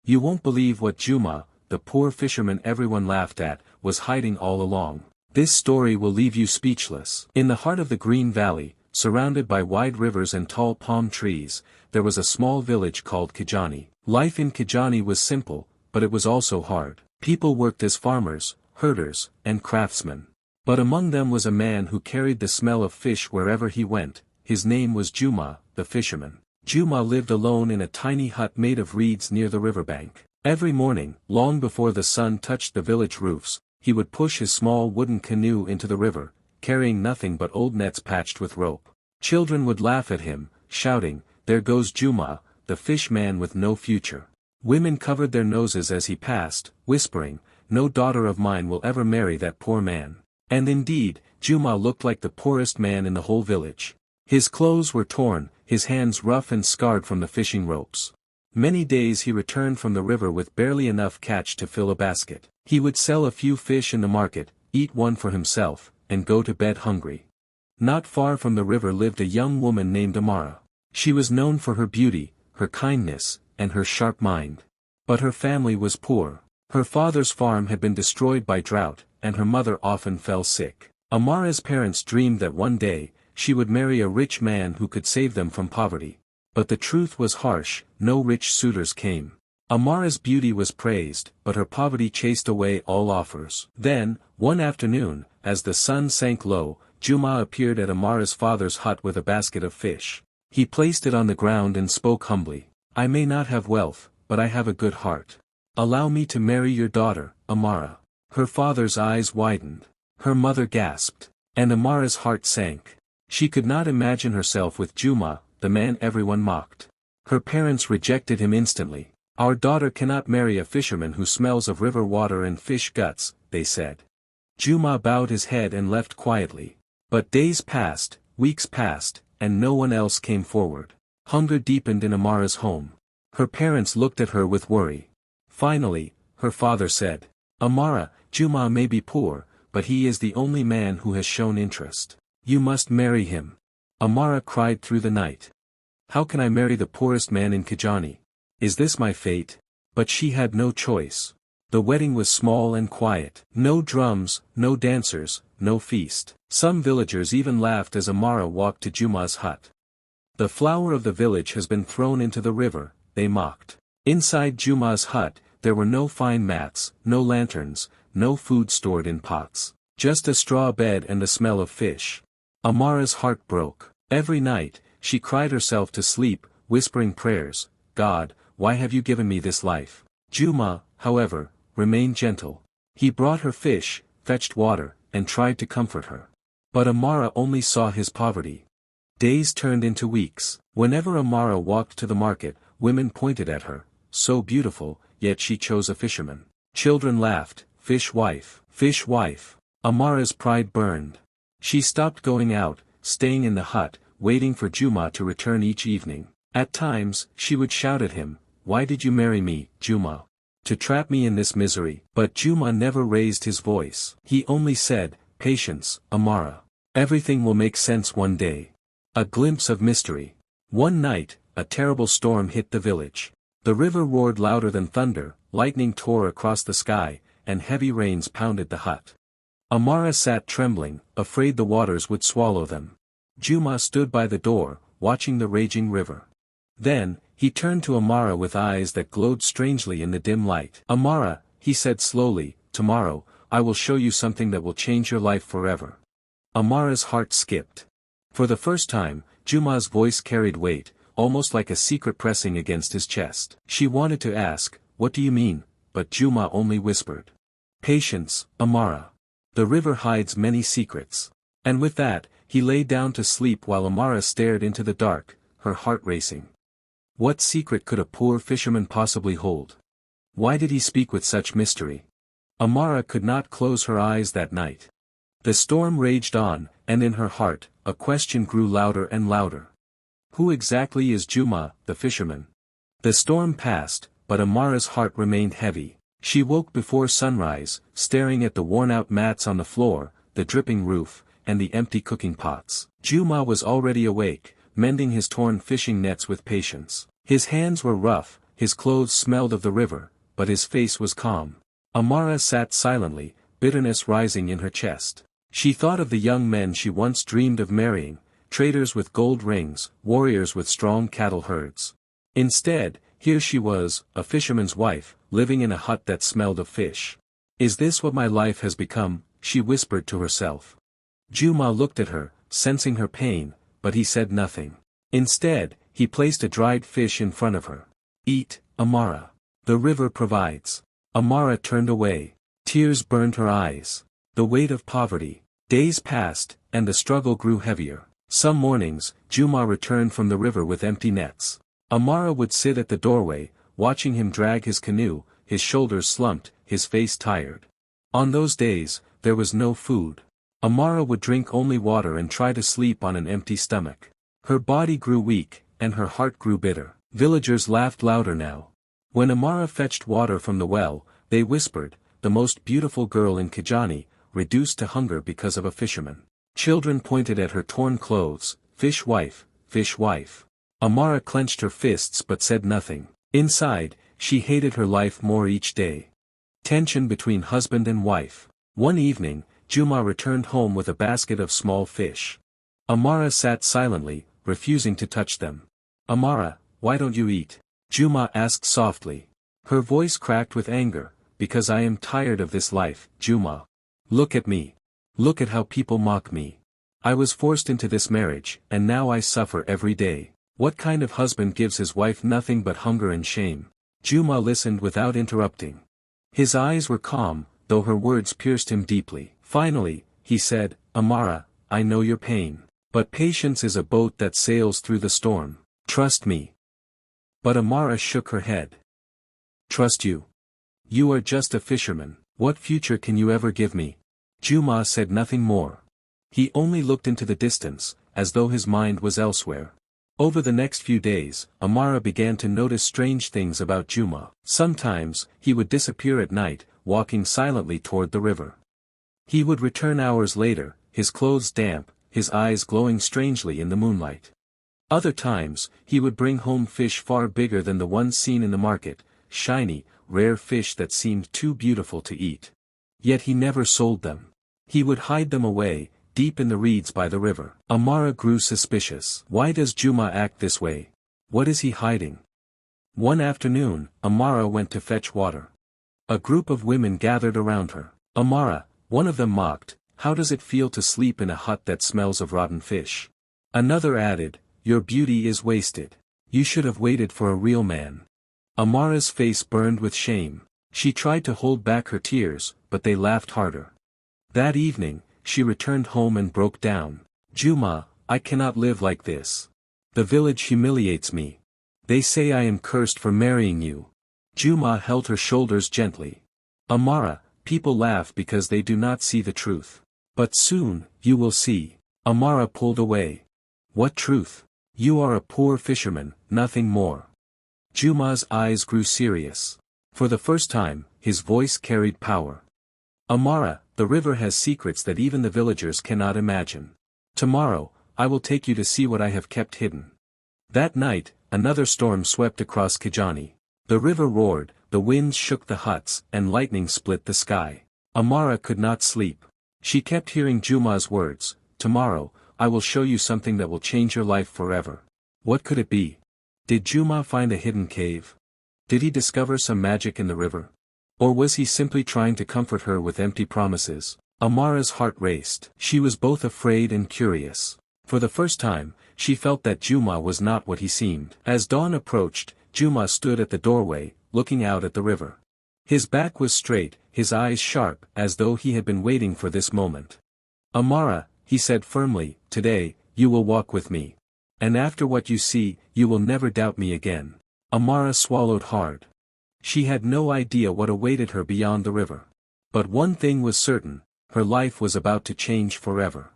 You won't believe what Juma, the poor fisherman everyone laughed at, was hiding all along. This story will leave you speechless. In the heart of the Green Valley, surrounded by wide rivers and tall palm trees, there was a small village called Kijani. Life in Kijani was simple, but it was also hard. People worked as farmers, herders, and craftsmen. But among them was a man who carried the smell of fish wherever he went. His name was Juma, the fisherman. Juma lived alone in a tiny hut made of reeds near the riverbank. Every morning, long before the sun touched the village roofs, he would push his small wooden canoe into the river, carrying nothing but old nets patched with rope. Children would laugh at him, shouting, "There goes Juma, the fish man with no future." Women covered their noses as he passed, whispering, "No daughter of mine will ever marry that poor man." And indeed, Juma looked like the poorest man in the whole village. His clothes were torn, his hands rough and scarred from the fishing ropes. Many days he returned from the river with barely enough catch to fill a basket. He would sell a few fish in the market, eat one for himself, and go to bed hungry. Not far from the river lived a young woman named Amara. She was known for her beauty, her kindness, and her sharp mind. But her family was poor. Her father's farm had been destroyed by drought, and her mother often fell sick. Amara's parents dreamed that one day, she would marry a rich man who could save them from poverty. But the truth was harsh, no rich suitors came. Amara's beauty was praised, but her poverty chased away all offers. Then, one afternoon, as the sun sank low, Juma appeared at Amara's father's hut with a basket of fish. He placed it on the ground and spoke humbly, "I may not have wealth, but I have a good heart. Allow me to marry your daughter, Amara." Her father's eyes widened. Her mother gasped. And Amara's heart sank. She could not imagine herself with Juma, the man everyone mocked. Her parents rejected him instantly. "Our daughter cannot marry a fisherman who smells of river water and fish guts," they said. Juma bowed his head and left quietly. But days passed, weeks passed, and no one else came forward. Hunger deepened in Amara's home. Her parents looked at her with worry. Finally, her father said, "Amara, Juma may be poor, but he is the only man who has shown interest. You must marry him." Amara cried through the night. "How can I marry the poorest man in Kijani? Is this my fate?" But she had no choice. The wedding was small and quiet. No drums, no dancers, no feast. Some villagers even laughed as Amara walked to Juma's hut. "The flower of the village has been thrown into the river," they mocked. Inside Juma's hut, there were no fine mats, no lanterns, no food stored in pots. Just a straw bed and the smell of fish. Amara's heart broke. Every night, she cried herself to sleep, whispering prayers, "God, why have you given me this life?" Juma, however, remained gentle. He brought her fish, fetched water, and tried to comfort her. But Amara only saw his poverty. Days turned into weeks. Whenever Amara walked to the market, women pointed at her, so beautiful, yet she chose a fisherman. Children laughed, "Fish wife, fish wife." Amara's pride burned. She stopped going out, staying in the hut, waiting for Juma to return each evening. At times, she would shout at him, "Why did you marry me, Juma? To trap me in this misery?" But Juma never raised his voice. He only said, "Patience, Amara. Everything will make sense one day." A glimpse of mystery. One night, a terrible storm hit the village. The river roared louder than thunder, lightning tore across the sky, and heavy rains pounded the hut. Amara sat trembling, afraid the waters would swallow them. Juma stood by the door, watching the raging river. Then, he turned to Amara with eyes that glowed strangely in the dim light. "Amara," he said slowly, "tomorrow, I will show you something that will change your life forever." Amara's heart skipped. For the first time, Juma's voice carried weight, almost like a secret pressing against his chest. She wanted to ask, "What do you mean?" but Juma only whispered, "Patience, Amara. The river hides many secrets." And with that, he lay down to sleep while Amara stared into the dark, her heart racing. What secret could a poor fisherman possibly hold? Why did he speak with such mystery? Amara could not close her eyes that night. The storm raged on, and in her heart, a question grew louder and louder. Who exactly is Juma, the fisherman? The storm passed, but Amara's heart remained heavy. She woke before sunrise, staring at the worn-out mats on the floor, the dripping roof, and the empty cooking pots. Juma was already awake, mending his torn fishing nets with patience. His hands were rough, his clothes smelled of the river, but his face was calm. Amara sat silently, bitterness rising in her chest. She thought of the young men she once dreamed of marrying, traders with gold rings, warriors with strong cattle herds. Instead, here she was, a fisherman's wife, living in a hut that smelled of fish. "Is this what my life has become?" she whispered to herself. Juma looked at her, sensing her pain, but he said nothing. Instead, he placed a dried fish in front of her. "Eat, Amara. The river provides." Amara turned away. Tears burned her eyes. The weight of poverty. Days passed, and the struggle grew heavier. Some mornings, Juma returned from the river with empty nets. Amara would sit at the doorway, watching him drag his canoe, his shoulders slumped, his face tired. On those days, there was no food. Amara would drink only water and try to sleep on an empty stomach. Her body grew weak, and her heart grew bitter. Villagers laughed louder now. When Amara fetched water from the well, they whispered, "The most beautiful girl in Kijani, reduced to hunger because of a fisherman." Children pointed at her torn clothes, "Fish wife, fish wife." Amara clenched her fists but said nothing. Inside, she hated her life more each day. Tension between husband and wife. One evening, Juma returned home with a basket of small fish. Amara sat silently, refusing to touch them. "Amara, why don't you eat?" Juma asked softly. Her voice cracked with anger, "Because I am tired of this life, Juma. Look at me. Look at how people mock me. I was forced into this marriage, and now I suffer every day. What kind of husband gives his wife nothing but hunger and shame?" Juma listened without interrupting. His eyes were calm, though her words pierced him deeply. Finally, he said, "Amara, I know your pain. But patience is a boat that sails through the storm. Trust me." But Amara shook her head. "Trust you? You are just a fisherman. What future can you ever give me?" Juma said nothing more. He only looked into the distance, as though his mind was elsewhere. Over the next few days, Amara began to notice strange things about Juma. Sometimes, he would disappear at night, walking silently toward the river. He would return hours later, his clothes damp, his eyes glowing strangely in the moonlight. Other times, he would bring home fish far bigger than the ones seen in the market, shiny, rare fish that seemed too beautiful to eat. Yet he never sold them. He would hide them away, deep in the reeds by the river. Amara grew suspicious. Why does Juma act this way? What is he hiding? One afternoon, Amara went to fetch water. A group of women gathered around her. "Amara," one of them mocked, "how does it feel to sleep in a hut that smells of rotten fish?" Another added, "Your beauty is wasted. You should have waited for a real man." Amara's face burned with shame. She tried to hold back her tears, but they laughed harder. That evening, she returned home and broke down. "Juma, I cannot live like this. The village humiliates me. They say I am cursed for marrying you." Juma held her shoulders gently. "Amara, people laugh because they do not see the truth. But soon, you will see." Amara pulled away. "What truth? You are a poor fisherman, nothing more." Juma's eyes grew serious. For the first time, his voice carried power. "Amara, the river has secrets that even the villagers cannot imagine. Tomorrow, I will take you to see what I have kept hidden." That night, another storm swept across Kijani. The river roared, the winds shook the huts, and lightning split the sky. Amara could not sleep. She kept hearing Juma's words, "Tomorrow, I will show you something that will change your life forever." What could it be? Did Juma find a hidden cave? Did he discover some magic in the river? Or was he simply trying to comfort her with empty promises? Amara's heart raced. She was both afraid and curious. For the first time, she felt that Juma was not what he seemed. As dawn approached, Juma stood at the doorway, looking out at the river. His back was straight, his eyes sharp, as though he had been waiting for this moment. "Amara," he said firmly, "today, you will walk with me. And after what you see, you will never doubt me again." Amara swallowed hard. She had no idea what awaited her beyond the river. But one thing was certain, her life was about to change forever.